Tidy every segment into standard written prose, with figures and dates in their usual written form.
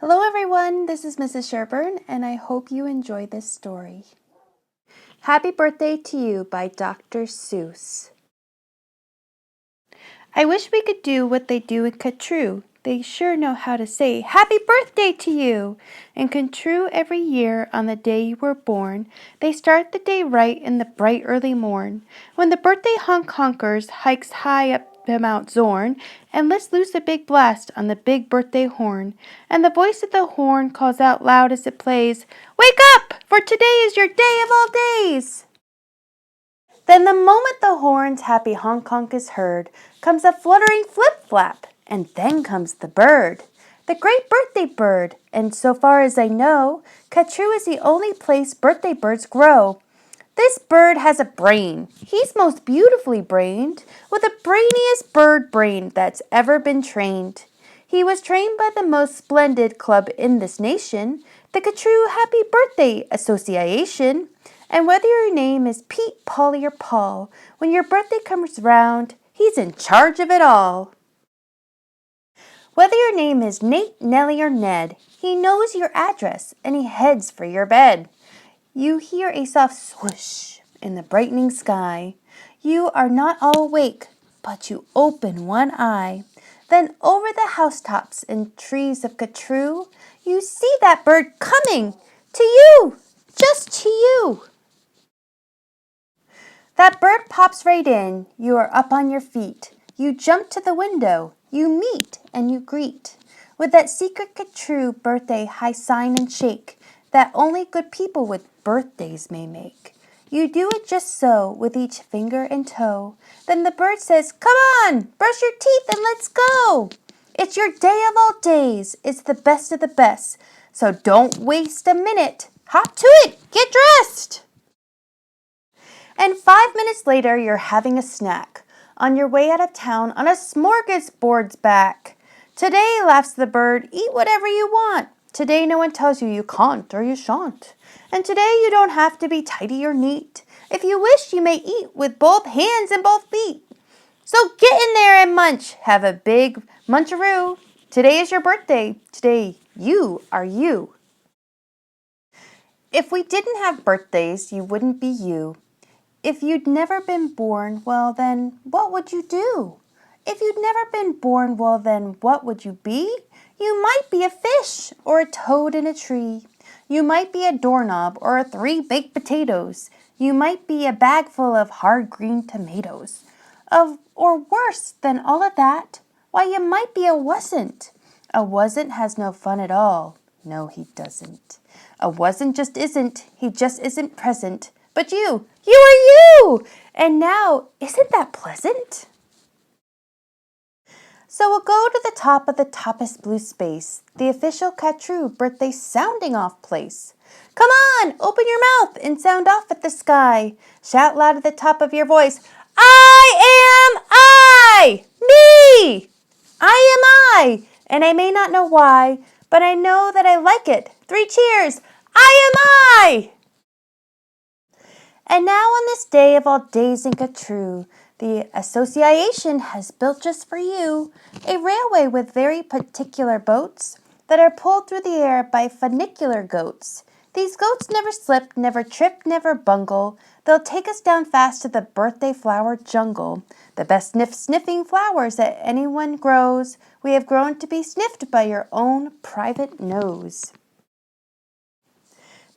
Hello everyone, this is Mrs. Sherburne and I hope you enjoy this story. Happy Birthday to You by Dr. Seuss. I wish we could do what they do in Catrue. They sure know how to say Happy Birthday to You! In Catrue every year on the day you were born, they start the day right in the bright early morn. When the birthday honkers hikes high up to Mount Zorn and lets loose a big blast on the big birthday horn. And the voice of the horn calls out loud as it plays, Wake up! For today is your day of all days! Then the moment the horn's happy honk is heard, comes a fluttering flip-flap, and then comes the bird. The great birthday bird, and so far as I know, Catrue is the only place birthday birds grow. This bird has a brain. He's most beautifully brained, with the brainiest bird brain that's ever been trained. He was trained by the most splendid club in this nation, the Catrue Happy Birthday Association. And whether your name is Pete, Polly, or Paul, when your birthday comes round, he's in charge of it all. Whether your name is Nate, Nellie, or Ned, he knows your address and he heads for your bed. You hear a soft swoosh in the brightening sky. You are not all awake, but you open one eye. Then over the housetops and trees of Catrue, you see that bird coming to you, just to you. That bird pops right in. You are up on your feet. You jump to the window. You meet and you greet. With that secret Catrue birthday high sign and shake that only good people with birthdays may make. You do it just so with each finger and toe. Then the bird says, Come on, brush your teeth and let's go. It's your day of all days. It's the best of the best. So don't waste a minute. Hop to it. Get dressed. And 5 minutes later, you're having a snack on your way out of town on a smorgasbord's back. Today, laughs the bird, eat whatever you want. Today, no one tells you you can't or you shan't. And today, you don't have to be tidy or neat. If you wish, you may eat with both hands and both feet. So get in there and munch. Have a big muncharoo. Today is your birthday. Today, you are you. If we didn't have birthdays, you wouldn't be you. If you'd never been born, well then, what would you do? If you'd never been born, well then, what would you be? You might be a fish or a toad in a tree. You might be a doorknob or 3 baked potatoes. You might be a bag full of hard green tomatoes. Or worse than all of that, why you might be a wasn't. A wasn't has no fun at all. No, he doesn't. A wasn't just isn't. He just isn't present. But you are you! And now, isn't that pleasant? So we'll go to the top of the toppest blue space, the official Catrue birthday sounding off place. Come on, open your mouth and sound off at the sky. Shout loud at the top of your voice, I am I! Me! I am I! And I may not know why, but I know that I like it. 3 cheers! I am I! And now on this day of all days in Catrue, the association has built just for you a railway with very particular boats that are pulled through the air by funicular goats. These goats never slip, never trip, never bungle. They'll take us down fast to the birthday flower jungle. The best sniffing flowers that anyone grows, we have grown to be sniffed by your own private nose.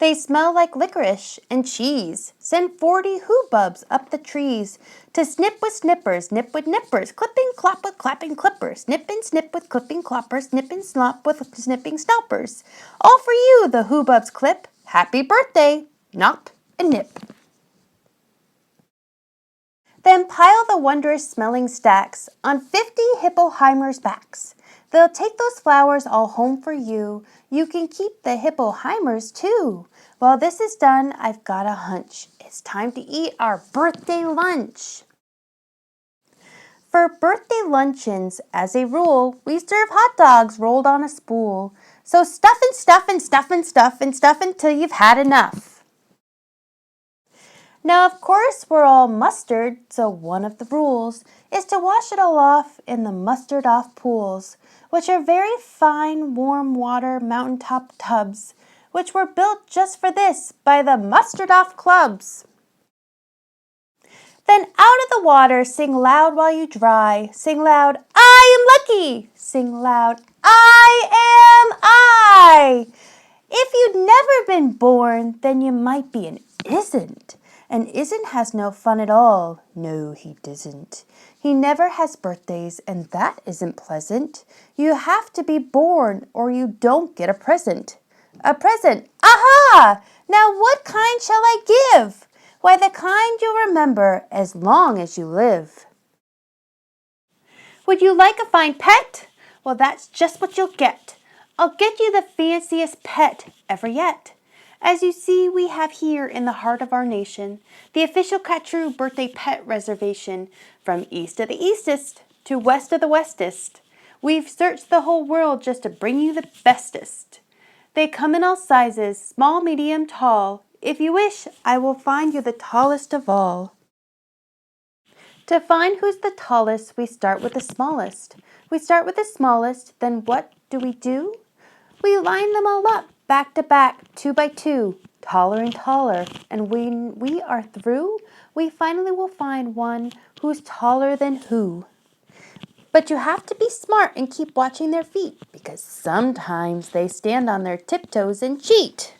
They smell like licorice and cheese. Send 40 hoobubs up the trees to snip with snippers, nip with nippers, clipping clop with clapping clippers, snip and snip with clipping cloppers, snip and slop with snipping snoppers. All for you, the hoobubs clip. Happy birthday, nop and nip. Then pile the wondrous smelling stacks on 50 hippoheimers' backs. They'll take those flowers all home for you. You can keep the hippoheimers too. While this is done, I've got a hunch. It's time to eat our birthday lunch. For birthday luncheons, as a rule, we serve hot dogs rolled on a spool. So stuff and stuff and stuff and stuff and stuff until you've had enough. Now, of course, we're all mustard, so one of the rules is to wash it all off in the mustard-off pools. which are very fine, warm water mountaintop tubs, which were built just for this by the mustard-off clubs. Then out of the water sing loud while you dry. Sing loud, I am lucky. Sing loud, I am I. If you'd never been born, then you might be an isn't. An isn't has no fun at all. No, he doesn't. He never has birthdays, and that isn't pleasant. You have to be born, or you don't get a present. A present, aha! Now what kind shall I give? Why, the kind you'll remember as long as you live. Would you like a fine pet? Well, that's just what you'll get. I'll get you the fanciest pet ever yet. As you see, we have here in the heart of our nation the official Catrue birthday pet reservation from east of the eastest to west of the westest. We've searched the whole world just to bring you the bestest. They come in all sizes, small, medium, tall. If you wish, I will find you the tallest of all. To find who's the tallest, we start with the smallest. We start with the smallest, then what do? We line them all up, back to back, 2 by 2, taller and taller. And when we are through, we finally will find one who's taller than who. But you have to be smart and keep watching their feet, because sometimes they stand on their tiptoes and cheat.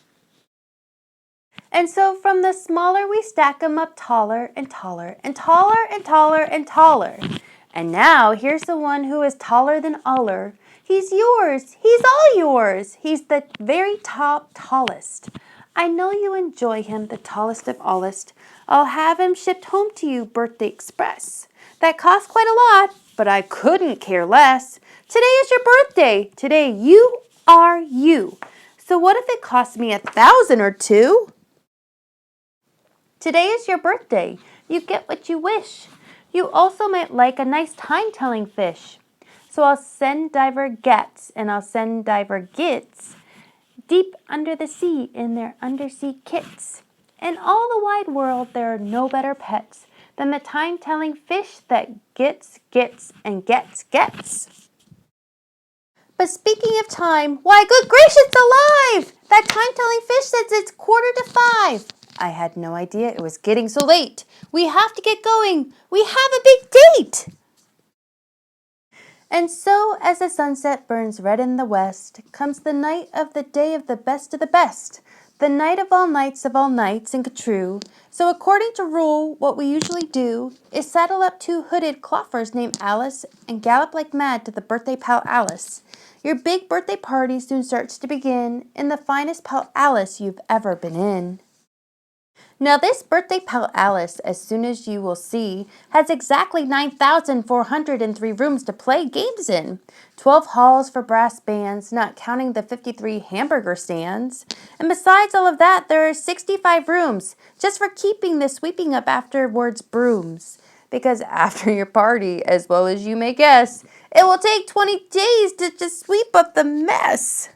And so from the smaller we stack them up taller and taller and taller and taller and taller. And now here's the one who is taller than aller. He's yours. He's all yours. He's the very tallest. I know you enjoy him, the tallest of allest. I'll have him shipped home to you, Birthday Express. That costs quite a lot, but I couldn't care less. Today is your birthday. Today you are you. So what if it costs me 1,000 or two? Today is your birthday. You get what you wish. You also might like a nice time-telling fish. So I'll send diver gets and I'll send diver gets deep under the sea in their undersea kits. In all the wide world, there are no better pets than the time-telling fish that gets, and gets. But speaking of time, why, good gracious alive! That time-telling fish says it's 4:45. I had no idea it was getting so late. We have to get going. We have a big date. And so, as the sunset burns red in the west, comes the night of the day of the best, the night of all nights and Catrue. So according to rule, what we usually do is saddle up 2 hooded cloffers named Alice and gallop like mad to the birthday pal Alice. Your big birthday party soon starts to begin in the finest pal Alice you've ever been in. Now this birthday pal Alice, as soon as you will see, has exactly 9,403 rooms to play games in. 12 halls for brass bands, not counting the 53 hamburger stands. And besides all of that, there are 65 rooms, just for keeping the sweeping up afterwards brooms. Because after your party, as well as you may guess, it will take 20 days to just sweep up the mess.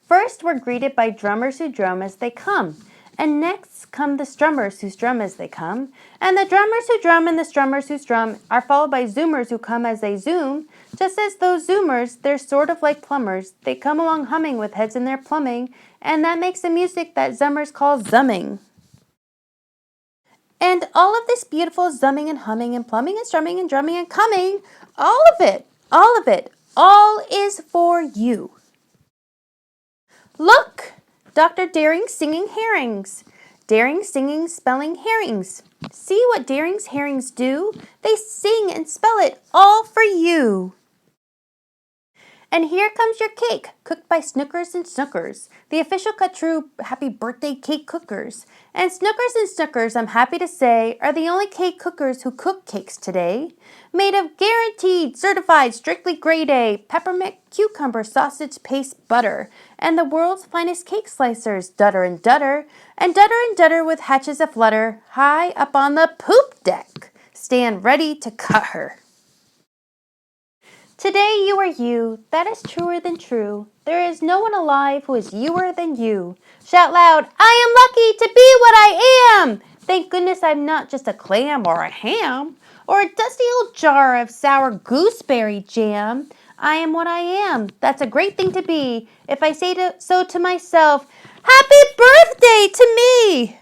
First, we're greeted by drummers who drum as they come. And next come the strummers who strum as they come. And the drummers who drum and the strummers who strum are followed by zoomers who come as they zoom. Just as those zoomers, they're sort of like plumbers. They come along humming with heads in their plumbing. And that makes the music that zummers call zumming. And all of this beautiful zumming and humming and plumbing and strumming and drumming and coming, all of it, all is for you. Look! Dr. Daring singing herrings. Daring singing spelling herrings. See what Daring's herrings do? They sing and spell it all for you. And here comes your cake, cooked by Snookers and Snookers, the official Catrue happy birthday cake cookers. And Snookers and Snookers, I'm happy to say, are the only cake cookers who cook cakes today. Made of guaranteed, certified, strictly grade A, peppermint, cucumber, sausage paste, butter, and the world's finest cake slicers, Dutter and Dutter, with hatches aflutter, high up on the poop deck. Stand ready to cut her. Today you are you, that is truer than true. There is no one alive who is youer than you. Shout loud, I am lucky to be what I am. Thank goodness I'm not just a clam or a ham, or a dusty old jar of sour gooseberry jam. I am what I am. That's a great thing to be. If I say so to myself, happy birthday to me!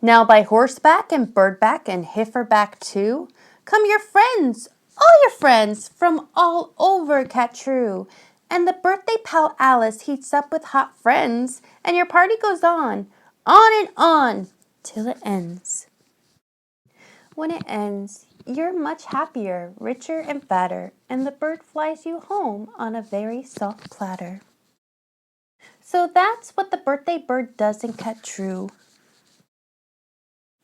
Now by horseback and birdback and heiferback too, come your friends, all your friends from all over Catrue. And the birthday pal Alice heats up with hot friends, and your party goes on and on, till it ends. When it ends, you're much happier, richer and fatter, and the bird flies you home on a very soft platter. So that's what the birthday bird does in Catrue.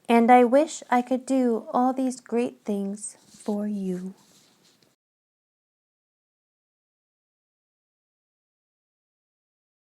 And I wish I could do all these great things for you.